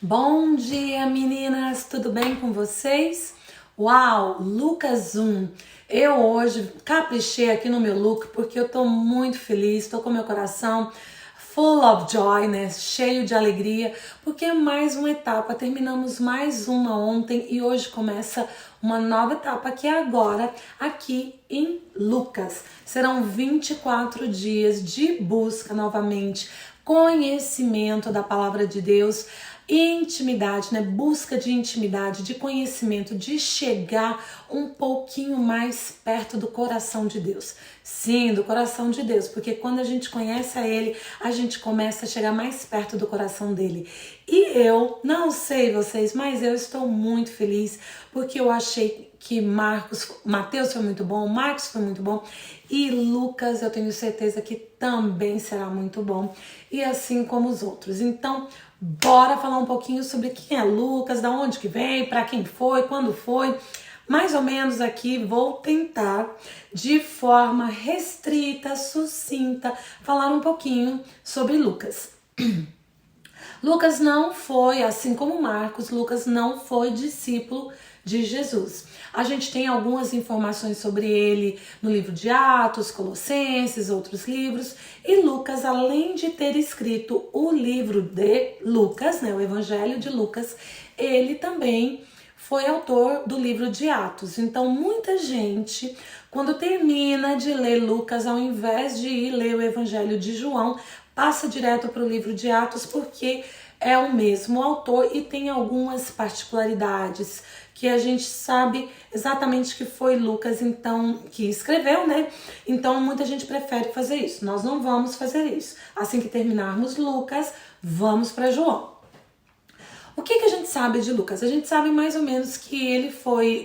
Bom dia, meninas! Tudo bem com vocês? Uau, Lucas 1. Eu hoje caprichei aqui no meu look porque eu tô muito feliz, tô com meu coração full of joy, né? Cheio de alegria, porque é mais uma etapa. Terminamos mais uma ontem e hoje começa uma nova etapa que é agora aqui em Lucas. Serão 24 dias de busca novamente, conhecimento da palavra de Deus, intimidade, né? Busca de intimidade, de conhecimento, de chegar um pouquinho mais perto do coração de Deus. Sim, do coração de Deus, porque quando a gente conhece a Ele, a gente começa a chegar mais perto do coração dele. E eu, não sei vocês, mas eu estou muito feliz, porque eu achei que Mateus foi muito bom, Marcos foi muito bom e Lucas eu tenho certeza que também será muito bom, e assim como os outros. Então, bora falar um pouquinho sobre quem é Lucas, da onde que vem, para quem foi, quando foi. Mais ou menos aqui vou tentar, de forma restrita, sucinta, falar um pouquinho sobre Lucas. Lucas não foi, assim como Marcos, Lucas não foi discípulo de Jesus. A gente tem algumas informações sobre ele no livro de Atos, Colossenses, outros livros. E Lucas, além de ter escrito o livro de Lucas, né, o Evangelho de Lucas, ele também foi autor do livro de Atos. Então, muita gente, quando termina de ler Lucas, ao invés de ir ler o Evangelho de João, passa direto para o livro de Atos, porque é o mesmo autor e tem algumas particularidades que a gente sabe exatamente que foi Lucas, então, que escreveu, né? Então, muita gente prefere fazer isso. Nós não vamos fazer isso. Assim que terminarmos Lucas, vamos para João. O que a gente sabe de Lucas? A gente sabe mais ou menos que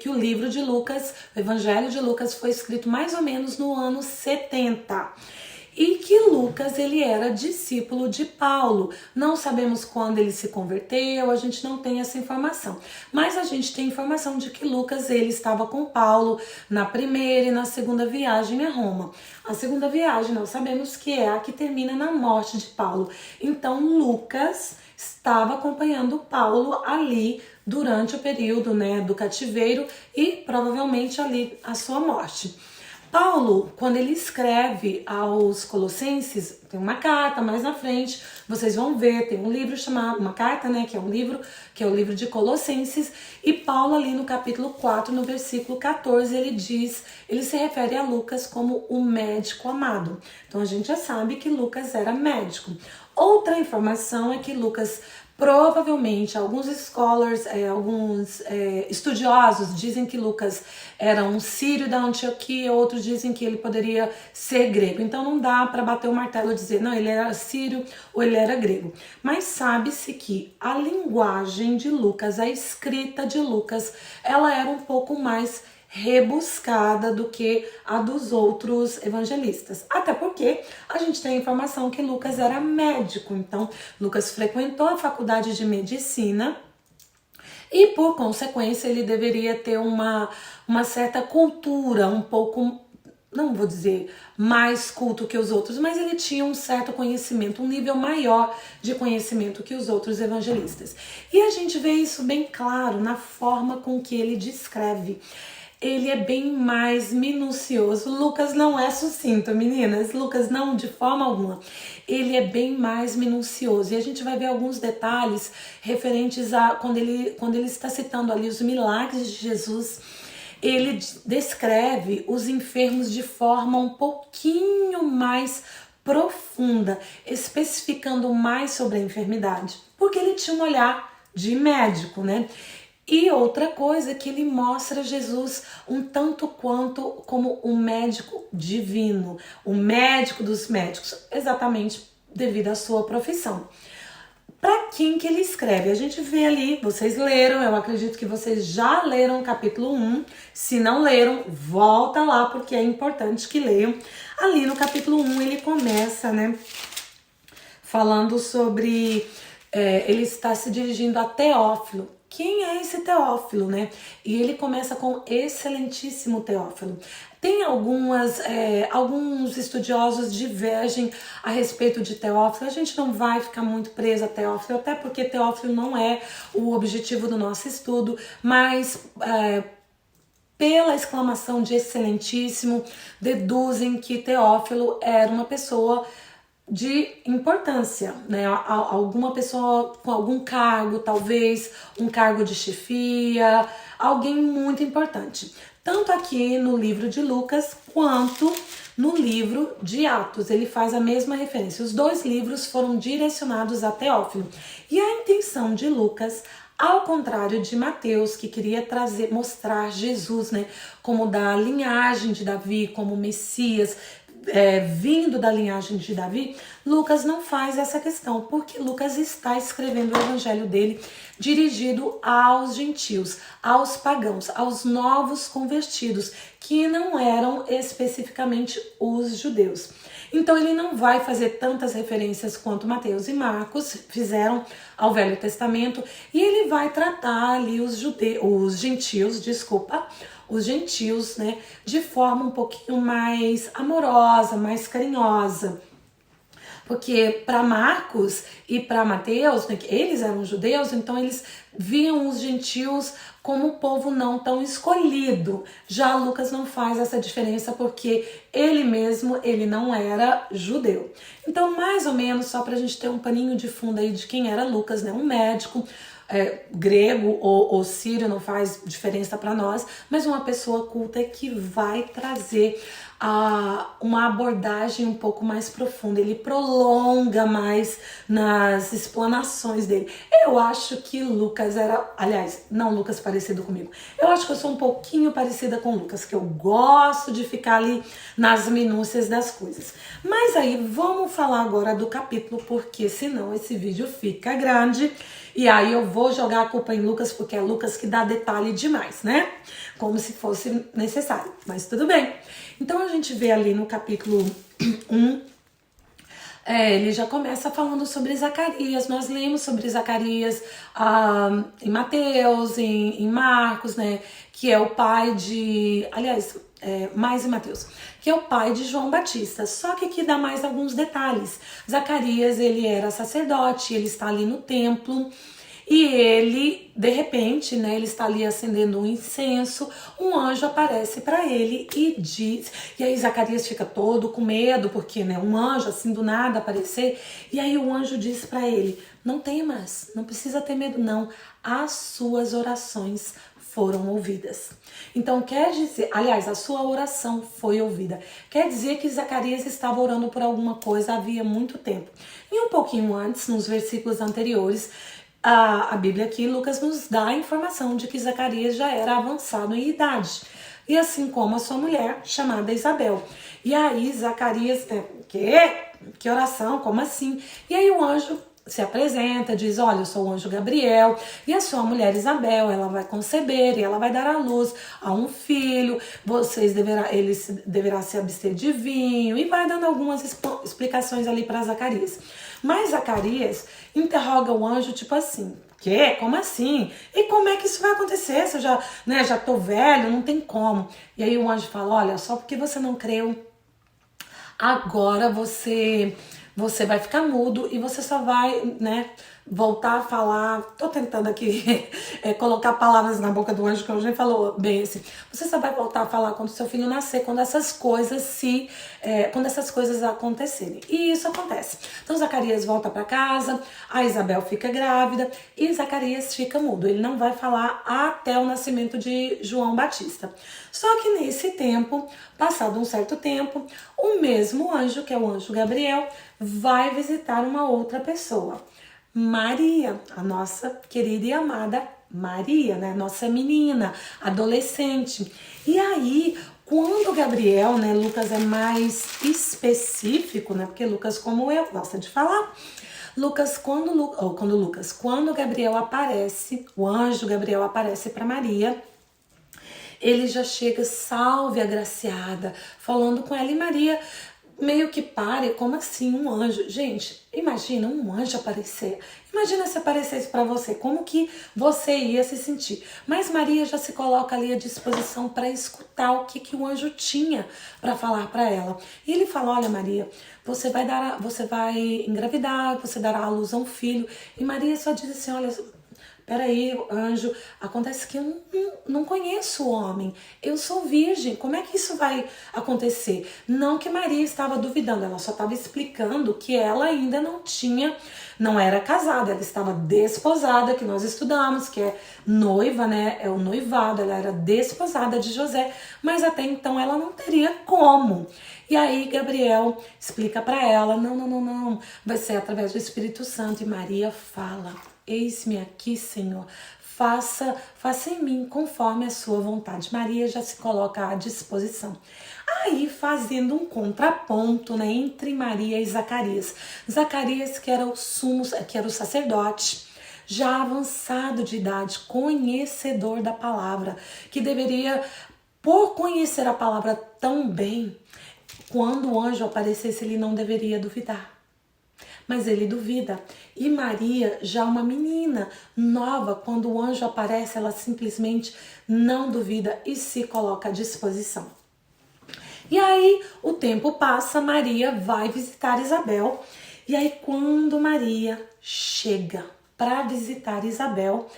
o livro de Lucas, o Evangelho de Lucas, foi escrito mais ou menos no ano 70. E que Lucas, ele era discípulo de Paulo. Não sabemos quando ele se converteu, a gente não tem essa informação. Mas a gente tem informação de que Lucas, ele estava com Paulo na primeira e na segunda viagem a Roma. A segunda viagem, nós sabemos que é a que termina na morte de Paulo. Então, Lucas estava acompanhando Paulo ali durante o período, né, do cativeiro e provavelmente ali a sua morte. Paulo, quando ele escreve aos Colossenses, tem uma carta mais na frente, vocês vão ver, tem um livro chamado, uma carta, né, que é o livro de Colossenses, e Paulo ali no capítulo 4, no versículo 14, ele se refere a Lucas como o médico amado. Então a gente já sabe que Lucas era médico. Outra informação é que Lucas, provavelmente, alguns scholars, alguns estudiosos dizem que Lucas era um sírio da Antioquia, outros dizem que ele poderia ser grego. Então não dá para bater o martelo e dizer, não, ele era sírio ou ele era grego. Mas sabe-se que a linguagem de Lucas, a escrita de Lucas, ela era um pouco mais rebuscada do que a dos outros evangelistas. Até porque a gente tem a informação que Lucas era médico, então Lucas frequentou a faculdade de medicina e, por consequência, ele deveria ter uma certa cultura, um pouco, não vou dizer mais culto que os outros, mas ele tinha um certo conhecimento, um nível maior de conhecimento que os outros evangelistas. E a gente vê isso bem claro na forma com que ele descreve. Ele é bem mais minucioso. Lucas não é sucinto, meninas. Lucas não, de forma alguma. Ele é bem mais minucioso. E a gente vai ver alguns detalhes referentes a quando ele está citando ali os milagres de Jesus. Ele descreve os enfermos de forma um pouquinho mais profunda, especificando mais sobre a enfermidade. Porque ele tinha um olhar de médico, né? E outra coisa é que ele mostra Jesus um tanto quanto como um médico divino, o médico dos médicos, exatamente devido à sua profissão. Para quem que ele escreve? A gente vê ali, vocês leram, eu acredito que vocês já leram o capítulo 1. Se não leram, volta lá, porque é importante que leiam. Ali no capítulo 1 ele começa, né, falando sobre... ele está se dirigindo a Teófilo. Quem é esse Teófilo, né? E ele começa com excelentíssimo Teófilo. Tem alguns estudiosos divergem a respeito de Teófilo. A gente não vai ficar muito preso a Teófilo, até porque Teófilo não é o objetivo do nosso estudo, mas pela exclamação de excelentíssimo, deduzem que Teófilo era uma pessoa de importância, né? Alguma pessoa com algum cargo, talvez um cargo de chefia, alguém muito importante. Tanto aqui no livro de Lucas quanto no livro de Atos, ele faz a mesma referência. Os dois livros foram direcionados a Teófilo. E a intenção de Lucas, ao contrário de Mateus, que queria mostrar Jesus, né, como da linhagem de Davi, como Messias, vindo da linhagem de Davi, Lucas não faz essa questão, porque Lucas está escrevendo o evangelho dele dirigido aos gentios, aos pagãos, aos novos convertidos, que não eram especificamente os judeus. Então ele não vai fazer tantas referências quanto Mateus e Marcos fizeram ao Velho Testamento, e ele vai tratar ali os gentios, né, de forma um pouquinho mais amorosa, mais carinhosa. Porque para Marcos e para Mateus, né, eles eram judeus, então eles viam os gentios como um povo não tão escolhido. Já Lucas não faz essa diferença porque ele mesmo, ele não era judeu. Então, mais ou menos, só para a gente ter um paninho de fundo aí de quem era Lucas, né, um médico, grego ou sírio, não faz diferença para nós, mas uma pessoa culta que vai trazer uma abordagem um pouco mais profunda. Ele prolonga mais nas explanações dele. Eu acho que Lucas era, aliás, não Lucas parecido comigo, eu acho que eu sou um pouquinho parecida com Lucas, que eu gosto de ficar ali nas minúcias das coisas. Mas aí vamos falar agora do capítulo, porque senão esse vídeo fica grande. E aí eu vou jogar a culpa em Lucas, porque é Lucas que dá detalhe demais, né? Como se fosse necessário, mas tudo bem. Então a gente vê ali no capítulo 1, ele já começa falando sobre Zacarias. Nós lemos sobre Zacarias em Mateus, em Marcos, né? Que é o pai de... Aliás, mais em Mateus, que é o pai de João Batista. Só que aqui dá mais alguns detalhes. Zacarias, ele era sacerdote, ele está ali no templo, e ele, de repente, né, ele está ali acendendo um incenso, um anjo aparece para ele e diz, e aí Zacarias fica todo com medo, porque, né, um anjo assim do nada aparecer, e aí o anjo diz para ele, não temas, não precisa ter medo não, as suas orações foram ouvidas. Então quer dizer, aliás, a sua oração foi ouvida. Quer dizer que Zacarias estava orando por alguma coisa havia muito tempo. E um pouquinho antes, nos versículos anteriores, a Bíblia aqui, Lucas nos dá a informação de que Zacarias já era avançado em idade. E assim como a sua mulher, chamada Isabel. E aí Zacarias, que oração, como assim? E aí o anjo se apresenta, diz, olha, eu sou o anjo Gabriel, e a sua mulher Isabel, ela vai conceber, e ela vai dar à luz a um filho, ele deverá se abster de vinho, e vai dando algumas explicações ali para Zacarias. Mas Zacarias interroga o anjo, tipo assim, como assim? E como é que isso vai acontecer? Se eu já tô velho, não tem como. E aí o anjo fala, olha, só porque você não creu, agora você vai ficar mudo e você só vai, né, voltar a falar. Tô tentando aqui colocar palavras na boca do anjo, que o anjo falou bem assim. Você só vai voltar a falar quando seu filho nascer, quando essas coisas acontecerem. E isso acontece. Então Zacarias volta para casa, a Isabel fica grávida e Zacarias fica mudo. Ele não vai falar até o nascimento de João Batista. Só que nesse tempo, passado um certo tempo, o mesmo anjo, que é o anjo Gabriel, vai visitar uma outra pessoa. Maria, a nossa querida e amada Maria, né? Nossa menina, adolescente. E aí, quando Gabriel, né? Lucas é mais específico, né? Porque Lucas, como eu, gosta de falar. Quando Gabriel aparece, o anjo Gabriel aparece para Maria, ele já chega salve agraciada, falando com ela, e Maria meio que pare, como assim um anjo? Gente, imagina um anjo aparecer. Imagina se aparecesse para você, como que você ia se sentir? Mas Maria já se coloca ali à disposição para escutar o que o anjo tinha para falar para ela. E ele fala: olha, Maria, você vai engravidar, você dará à luz a um filho. E Maria só diz assim: olha, peraí, anjo, acontece que eu não conheço o homem, eu sou virgem, como é que isso vai acontecer? Não que Maria estava duvidando, ela só estava explicando que ela ainda não era casada, ela estava desposada, que nós estudamos, que é noiva, né? É o noivado, ela era desposada de José, mas até então ela não teria como. E aí Gabriel explica para ela: não, vai ser através do Espírito Santo. E Maria fala: eis-me aqui, Senhor, faça em mim conforme a sua vontade. Maria já se coloca à disposição. Aí, fazendo um contraponto, né, entre Maria e Zacarias. Zacarias, que era o sacerdote, já avançado de idade, conhecedor da palavra, que deveria, por conhecer a palavra tão bem, quando o anjo aparecesse, ele não deveria duvidar. Mas ele duvida. E Maria, já uma menina nova, quando o anjo aparece, ela simplesmente não duvida e se coloca à disposição. E aí o tempo passa, Maria vai visitar Isabel. E aí quando Maria chega para visitar Isabel,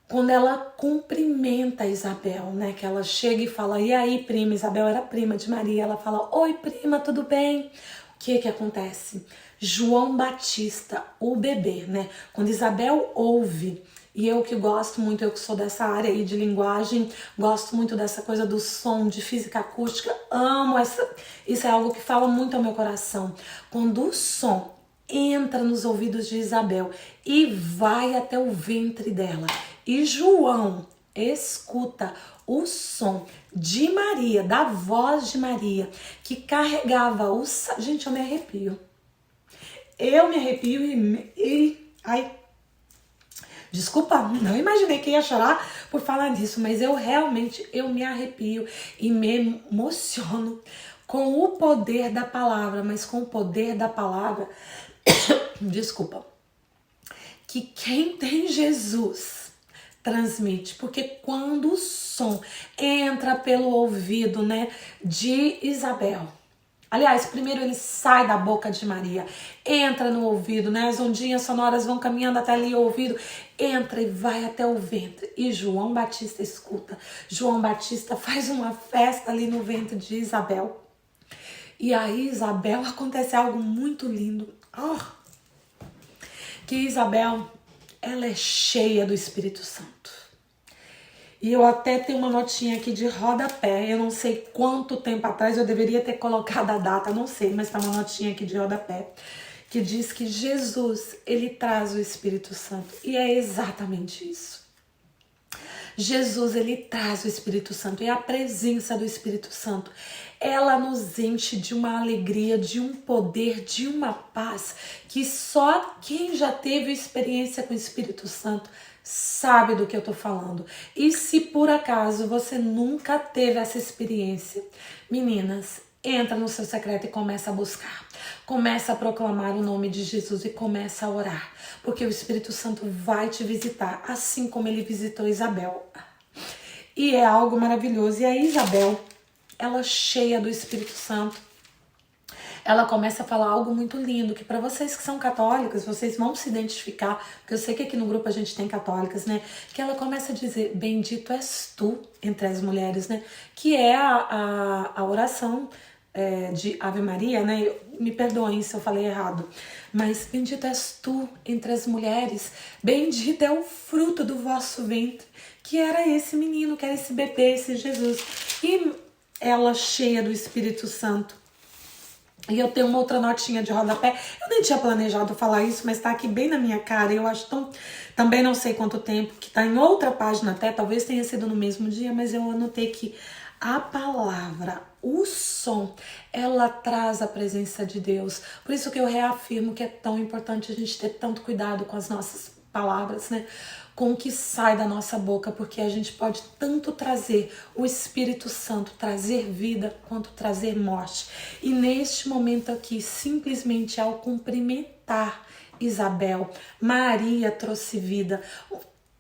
quando ela cumprimenta Isabel, né, que ela chega e fala: e aí, prima? Isabel era prima de Maria. Ela fala: oi, prima, tudo bem? O que acontece? João Batista, o bebê, né? Quando Isabel ouve, e eu que gosto muito, eu que sou dessa área aí de linguagem, gosto muito dessa coisa do som, de física acústica, amo isso é algo que fala muito ao meu coração. Quando o som entra nos ouvidos de Isabel e vai até o ventre dela, e João escuta o som de Maria, da voz de Maria, que carregava o... Gente, eu me arrepio. Eu me arrepio ai, desculpa, não imaginei que ia chorar por falar disso, mas eu me arrepio e me emociono com o poder da palavra, mas com o poder da palavra, desculpa, que quem tem Jesus transmite, porque quando o som entra pelo ouvido, né, de Isabel, aliás, primeiro ele sai da boca de Maria, entra no ouvido, né? As ondinhas sonoras vão caminhando até ali o ouvido, entra e vai até o ventre. E João Batista escuta. João Batista faz uma festa ali no ventre de Isabel. E aí, Isabel, acontece algo muito lindo. Que Isabel, ela é cheia do Espírito Santo. E eu até tenho uma notinha aqui de rodapé. Eu não sei quanto tempo atrás, eu deveria ter colocado a data, não sei, mas tá uma notinha aqui de rodapé que diz que Jesus, ele traz o Espírito Santo. E é exatamente isso. Jesus, ele traz o Espírito Santo. E a presença do Espírito Santo, ela nos enche de uma alegria, de um poder, de uma paz que só quem já teve experiência com o Espírito Santo sabe do que eu tô falando. E se por acaso você nunca teve essa experiência, meninas, entra no seu secreto e começa a buscar. Começa a proclamar o nome de Jesus e começa a orar. Porque o Espírito Santo vai te visitar, assim como ele visitou Isabel. E é algo maravilhoso. E a Isabel, ela cheia do Espírito Santo, ela começa a falar algo muito lindo, que para vocês que são católicas, vocês vão se identificar, porque eu sei que aqui no grupo a gente tem católicas, né? Que ela começa a dizer: bendito és tu entre as mulheres, né? Que é a oração de Ave Maria, né? Me perdoem se eu falei errado, mas bendito és tu entre as mulheres, bendito é o fruto do vosso ventre, que era esse menino, que era esse bebê, esse Jesus. E ela cheia do Espírito Santo. E eu tenho uma outra notinha de rodapé. Eu nem tinha planejado falar isso, mas tá aqui bem na minha cara. Eu acho tão... Também não sei quanto tempo, que tá em outra página até. Talvez tenha sido no mesmo dia, mas eu anotei que a palavra, o som, ela traz a presença de Deus. Por isso que eu reafirmo que é tão importante a gente ter tanto cuidado com as nossas palavras, né? Com o que sai da nossa boca, porque a gente pode tanto trazer o Espírito Santo, trazer vida, quanto trazer morte. E neste momento aqui, simplesmente ao cumprimentar Isabel, Maria trouxe vida,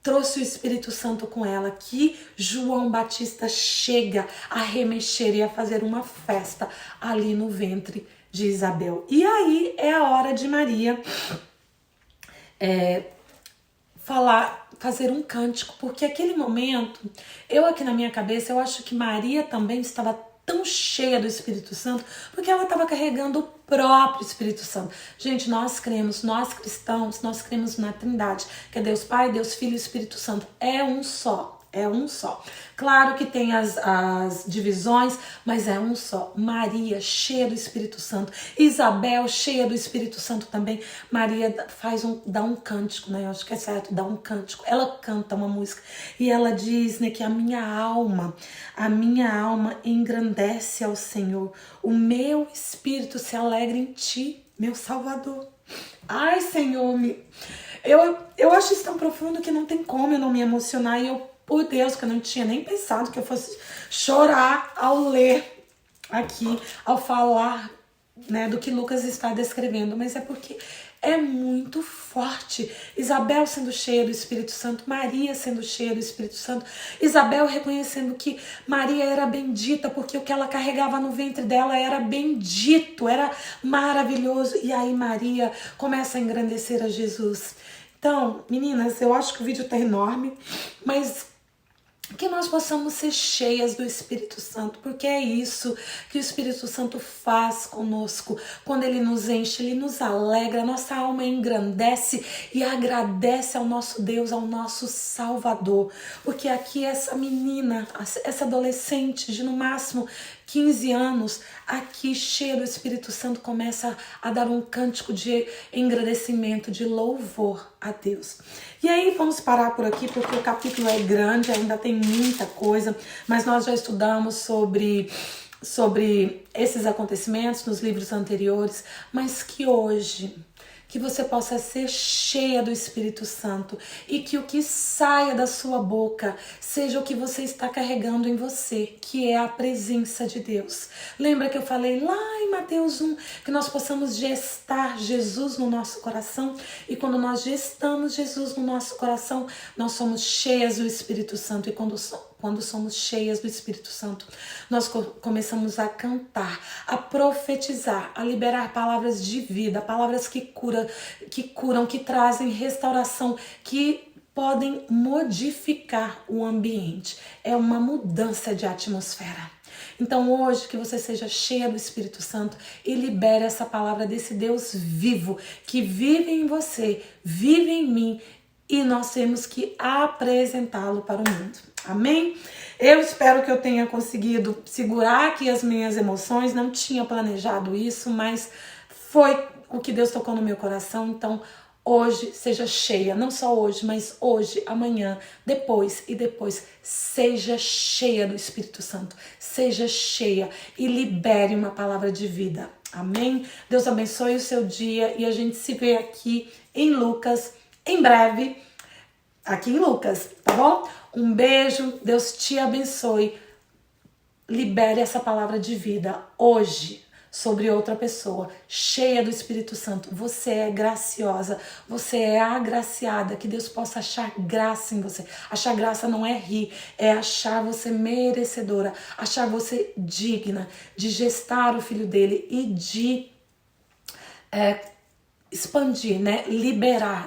trouxe o Espírito Santo com ela, que João Batista chega a remexer e a fazer uma festa ali no ventre de Isabel. E aí é a hora de Maria fazer um cântico, porque aquele momento, eu aqui na minha cabeça, eu acho que Maria também estava tão cheia do Espírito Santo, porque ela estava carregando o próprio Espírito Santo. Gente, nós cristãos, nós cremos na Trindade, que é Deus Pai, Deus Filho e Espírito Santo. É um só. É um só. Claro que tem as divisões, mas é um só. Maria, cheia do Espírito Santo. Isabel, cheia do Espírito Santo também. Maria dá um cântico, né? Eu acho que é certo, dá um cântico. Ela canta uma música e ela diz, né, que a minha alma engrandece ao Senhor. O meu espírito se alegra em ti, meu Salvador. Ai, Senhor, eu acho isso tão profundo que não tem como eu não me emocionar. E por Deus, que eu não tinha nem pensado que eu fosse chorar ao ler aqui, ao falar, né, do que Lucas está descrevendo. Mas é porque é muito forte. Isabel sendo cheia do Espírito Santo, Maria sendo cheia do Espírito Santo, Isabel reconhecendo que Maria era bendita, porque o que ela carregava no ventre dela era bendito, era maravilhoso. E aí Maria começa a engrandecer a Jesus. Então, meninas, eu acho que o vídeo tá enorme, mas que nós possamos ser cheias do Espírito Santo, porque é isso que o Espírito Santo faz conosco. Quando ele nos enche, ele nos alegra, nossa alma engrandece e agradece ao nosso Deus, ao nosso Salvador. Porque aqui essa menina, essa adolescente de no máximo 15 anos, aqui cheia do Espírito Santo, começa a dar um cântico de engrandecimento, de louvor a Deus. E aí vamos parar por aqui, porque o capítulo é grande, ainda tem muita coisa, mas nós já estudamos sobre esses acontecimentos nos livros anteriores, mas que hoje que você possa ser cheia do Espírito Santo e que o que saia da sua boca seja o que você está carregando em você, que é a presença de Deus. Lembra que eu falei lá em Mateus 1 que nós possamos gestar Jesus no nosso coração, e quando nós gestamos Jesus no nosso coração, nós somos cheias do Espírito Santo, e quando somos cheias do Espírito Santo, nós começamos a cantar, a profetizar, a liberar palavras de vida, palavras que curam, que trazem restauração, que podem modificar o ambiente. É uma mudança de atmosfera. Então hoje que você seja cheia do Espírito Santo e libere essa palavra desse Deus vivo, que vive em você, vive em mim, e nós temos que apresentá-lo para o mundo. Amém? Eu espero que eu tenha conseguido segurar aqui as minhas emoções. Não tinha planejado isso, mas foi o que Deus tocou no meu coração. Então hoje seja cheia, não só hoje, mas hoje, amanhã, depois e depois. Seja cheia do Espírito Santo, seja cheia e libere uma palavra de vida. Amém? Deus abençoe o seu dia e a gente se vê aqui em Lucas em breve, aqui em Lucas, tá bom? Um beijo, Deus te abençoe. Libere essa palavra de vida hoje sobre outra pessoa, cheia do Espírito Santo. Você é graciosa, você é agraciada, que Deus possa achar graça em você. Achar graça não é rir, é achar você merecedora, achar você digna de gestar o filho dele e de expandir, né? Liberar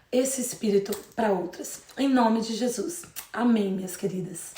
esse espírito para outras. Em nome de Jesus. Amém, minhas queridas.